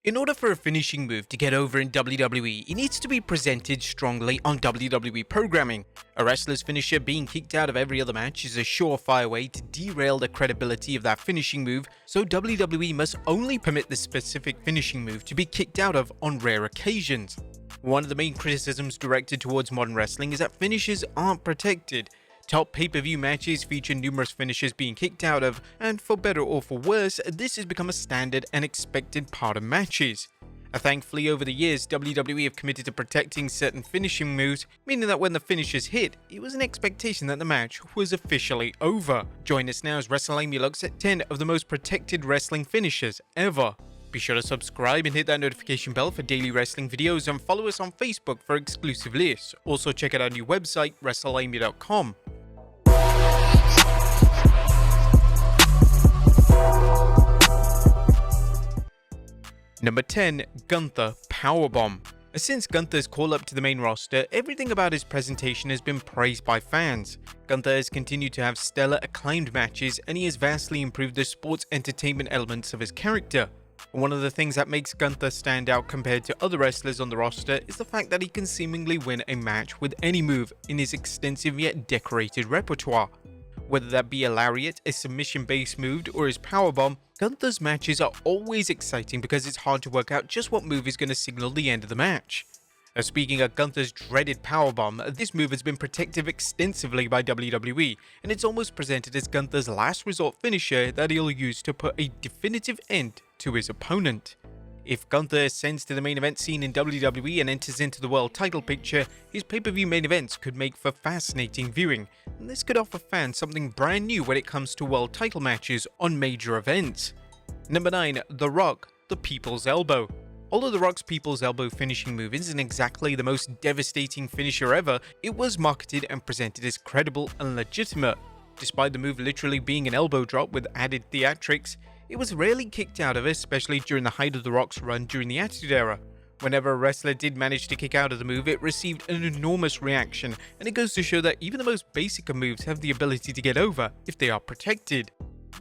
In order for a finishing move to get over in WWE, it needs to be presented strongly on WWE programming. A wrestler's finisher being kicked out of every other match is a surefire way to derail the credibility of that finishing move, so WWE must only permit the specific finishing move to be kicked out of on rare occasions. One of the main criticisms directed towards modern wrestling is that finishes aren't protected. Top pay-per-view matches feature numerous finishers being kicked out of, and for better or for worse, this has become a standard and expected part of matches. Thankfully, over the years, WWE have committed to protecting certain finishing moves, meaning that when the finishers hit, it was an expectation that the match was officially over. Join us now as Wrestlelamia looks at 10 of the most protected wrestling finishers ever. Be sure to subscribe and hit that notification bell for daily wrestling videos, and follow us on Facebook for exclusive lists. Also check out our new website, Wrestlelamia.com. Number 10. Gunther Powerbomb. Since Gunther's call-up to the main roster, everything about his presentation has been praised by fans. Gunther has continued to have stellar acclaimed matches, and he has vastly improved the sports entertainment elements of his character. One of the things that makes Gunther stand out compared to other wrestlers on the roster is the fact that he can seemingly win a match with any move in his extensive yet decorated repertoire. Whether that be a lariat, a submission-based move, or his powerbomb, Gunther's matches are always exciting because it's hard to work out just what move is going to signal the end of the match. Speaking of Gunther's dreaded powerbomb, this move has been protected extensively by WWE, and it's almost presented as Gunther's last resort finisher that he'll use to put a definitive end to his opponent. If Gunther ascends to the main event scene in WWE and enters into the world title picture, his pay-per-view main events could make for fascinating viewing, and this could offer fans something brand new when it comes to world title matches on major events. Number 9. The Rock, the People's Elbow. Although The Rock's People's Elbow finishing move isn't exactly the most devastating finisher ever, it was marketed and presented as credible and legitimate. Despite the move literally being an elbow drop with added theatrics, it was rarely kicked out of, especially during the height of The Rock's run during the Attitude Era. Whenever a wrestler did manage to kick out of the move, it received an enormous reaction, and it goes to show that even the most basic of moves have the ability to get over if they are protected.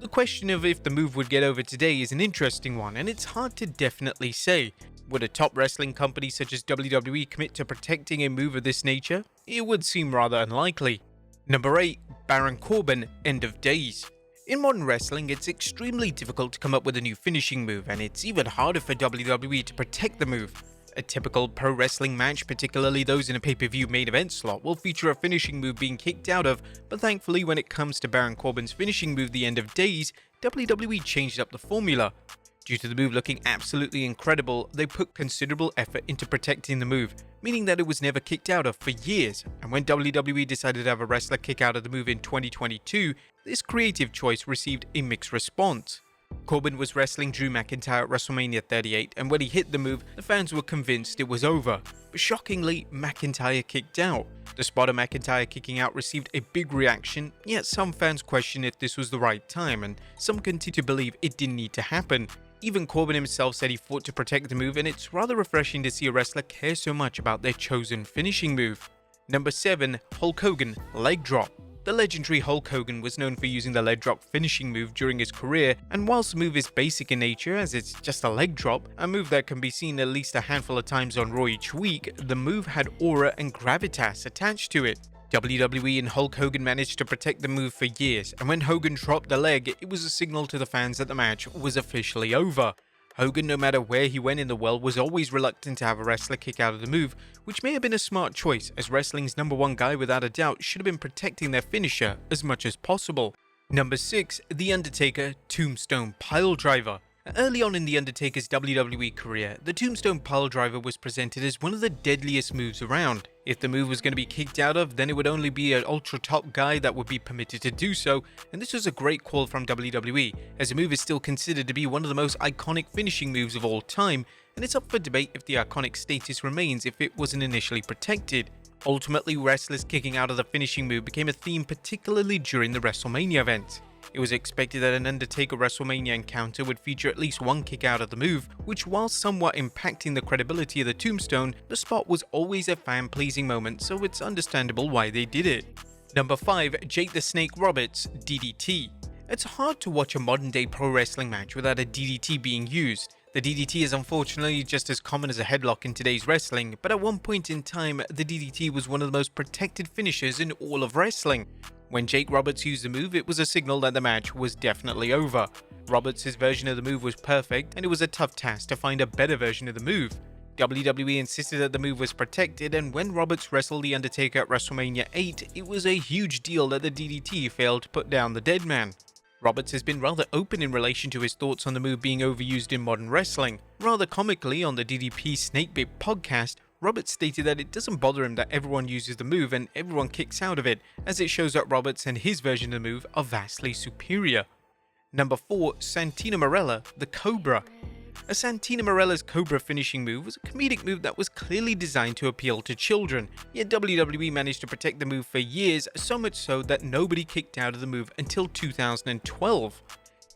The question of if the move would get over today is an interesting one, and it's hard to definitely say. Would a top wrestling company such as WWE commit to protecting a move of this nature? It would seem rather unlikely. Number 8. Baron Corbin, End of Days. In modern wrestling, it's extremely difficult to come up with a new finishing move, and it's even harder for WWE to protect the move. A typical pro wrestling match, particularly those in a pay-per-view main event slot, will feature a finishing move being kicked out of, but thankfully when it comes to Baron Corbin's finishing move, the End of Days, WWE changed up the formula. Due to the move looking absolutely incredible, they put considerable effort into protecting the move, meaning that it was never kicked out of for years, and when WWE decided to have a wrestler kick out of the move in 2022, this creative choice received a mixed response. Corbin was wrestling Drew McIntyre at WrestleMania 38, and when he hit the move, the fans were convinced it was over, but shockingly, McIntyre kicked out. The spot of McIntyre kicking out received a big reaction, yet some fans questioned if this was the right time, and some continue to believe it didn't need to happen. Even Corbin himself said he fought to protect the move, and it's rather refreshing to see a wrestler care so much about their chosen finishing move. Number 7. Hulk Hogan, Leg Drop. The legendary Hulk Hogan was known for using the leg drop finishing move during his career, and whilst the move is basic in nature as it's just a leg drop, a move that can be seen at least a handful of times on Raw each week, the move had aura and gravitas attached to it. WWE and Hulk Hogan managed to protect the move for years, and when Hogan dropped the leg, it was a signal to the fans that the match was officially over. Hogan, no matter where he went in the world, was always reluctant to have a wrestler kick out of the move, which may have been a smart choice, as wrestling's number one guy without a doubt should have been protecting their finisher as much as possible. Number 6. The Undertaker, Tombstone Piledriver. Early on in The Undertaker's WWE career, the Tombstone Piledriver was presented as one of the deadliest moves around. If the move was going to be kicked out of, then it would only be an ultra top guy that would be permitted to do so, and this was a great call from WWE, as the move is still considered to be one of the most iconic finishing moves of all time, and it's up for debate if the iconic status remains if it wasn't initially protected. Ultimately, wrestlers kicking out of the finishing move became a theme particularly during the WrestleMania event. It was expected that an Undertaker WrestleMania encounter would feature at least one kick out of the move, which while somewhat impacting the credibility of the Tombstone, the spot was always a fan-pleasing moment, so it's understandable why they did it. Number 5. Jake the Snake Roberts, DDT. It's hard to watch a modern day pro wrestling match without a DDT being used. The DDT is unfortunately just as common as a headlock in today's wrestling, but at one point in time, the DDT was one of the most protected finishers in all of wrestling. When Jake Roberts used the move, it was a signal that the match was definitely over. Roberts' version of the move was perfect, and it was a tough task to find a better version of the move. WWE insisted that the move was protected, and when Roberts wrestled The Undertaker at WrestleMania 8, it was a huge deal that the DDT failed to put down the dead man. Roberts has been rather open in relation to his thoughts on the move being overused in modern wrestling. Rather comically, on the DDP Snakebit podcast, Roberts stated that it doesn't bother him that everyone uses the move and everyone kicks out of it, as it shows that Roberts and his version of the move are vastly superior. Number 4. Santina The Cobra. A Santina Morella's Cobra finishing move was a comedic move that was clearly designed to appeal to children, yet WWE managed to protect the move for years, so much so that nobody kicked out of the move until 2012.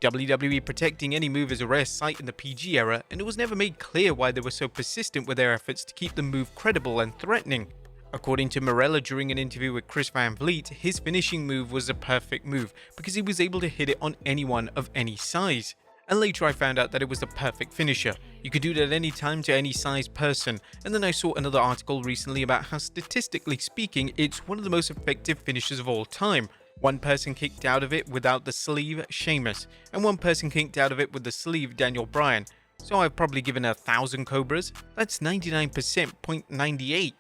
WWE protecting any move is a rare sight in the PG era, and it was never made clear why they were so persistent with their efforts to keep the move credible and threatening. According to Morella during an interview with Chris Van Vliet, his finishing move was a perfect move because he was able to hit it on anyone of any size. And later I found out that it was the perfect finisher. You could do it at any time to any size person, and then I saw another article recently about how statistically speaking, it's one of the most effective finishers of all time. One person kicked out of it without the sleeve, Sheamus, and one person kicked out of it with the sleeve, Daniel Bryan. So I've probably given 1,000 Cobras. That's 99.98.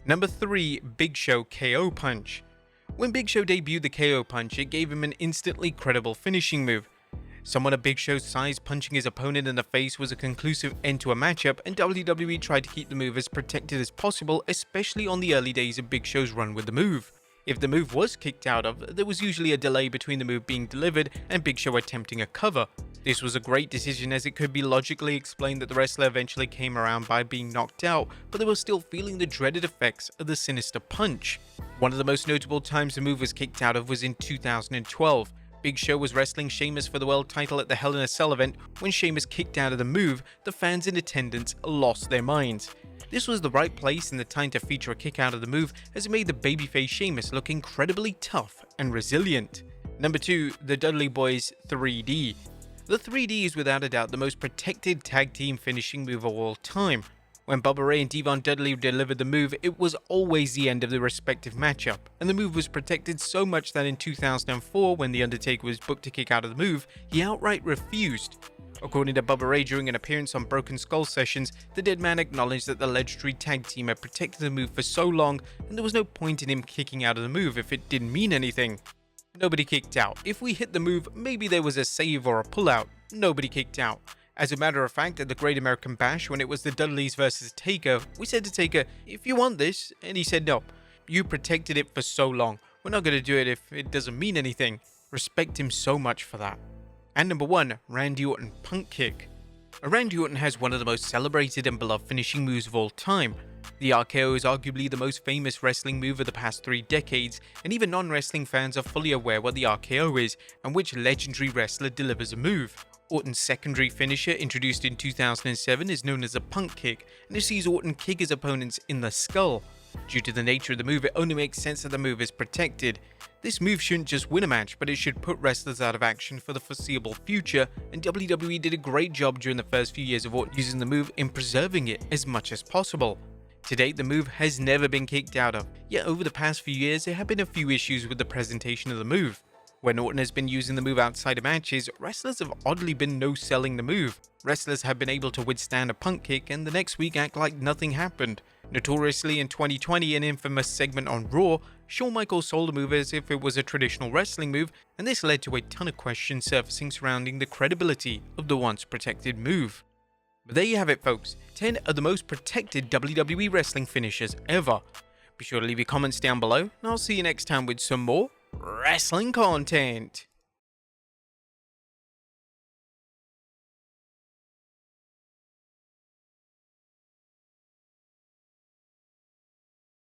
Number 3. Big Show KO Punch. When Big Show debuted the KO Punch, it gave him an instantly credible finishing move. Someone of Big Show's size punching his opponent in the face was a conclusive end to a matchup, and WWE tried to keep the move as protected as possible, especially on the early days of Big Show's run with the move. If the move was kicked out of, there was usually a delay between the move being delivered and Big Show attempting a cover. This was a great decision as it could be logically explained that the wrestler eventually came around by being knocked out, but they were still feeling the dreaded effects of the sinister punch. One of the most notable times the move was kicked out of was in 2012. Big Show was wrestling Sheamus for the world title at the Hell in a Cell event. When Sheamus kicked out of the move, the fans in attendance lost their minds. This was the right place and the time to feature a kick out of the move, as it made the babyface Sheamus look incredibly tough and resilient. Number 2. The Dudley Boyz 3D. The 3D is without a doubt the most protected tag team finishing move of all time. When Bubba Ray and Devon Dudley delivered the move, it was always the end of the respective matchup, and the move was protected so much that in 2004, when The Undertaker was booked to kick out of the move, he outright refused. According to Bubba Ray during an appearance on Broken Skull Sessions, the dead man acknowledged that the legendary tag team had protected the move for so long, and there was no point in him kicking out of the move if it didn't mean anything. Nobody kicked out. If we hit the move, maybe there was a save or a pullout. Nobody kicked out. As a matter of fact, at the Great American Bash, when it was the Dudleys versus Taker, we said to Taker, "If you want this," and he said, "No, you protected it for so long. We're not going to do it if it doesn't mean anything." Respect him so much for that. And number 1, Randy Orton Punk Kick. Randy Orton has one of the most celebrated and beloved finishing moves of all time. The RKO is arguably the most famous wrestling move of the past 3 decades, and even non-wrestling fans are fully aware what the RKO is and which legendary wrestler delivers a move. Orton's secondary finisher, introduced in 2007, is known as a punk kick, and it sees Orton kick his opponents in the skull. Due to the nature of the move, it only makes sense that the move is protected. This move shouldn't just win a match, but it should put wrestlers out of action for the foreseeable future, and WWE did a great job during the first few years of Orton using the move in preserving it as much as possible. To date, the move has never been kicked out of, yet over the past few years there have been a few issues with the presentation of the move. When Orton has been using the move outside of matches, wrestlers have oddly been no-selling the move. Wrestlers have been able to withstand a punk kick and the next week act like nothing happened. Notoriously in 2020, an infamous segment on Raw, Shawn Michaels sold the move as if it was a traditional wrestling move, and this led to a ton of questions surfacing surrounding the credibility of the once protected move. But there you have it, folks. 10 of the most protected WWE wrestling finishers ever. Be sure to leave your comments down below, and I'll see you next time with some more wrestling content.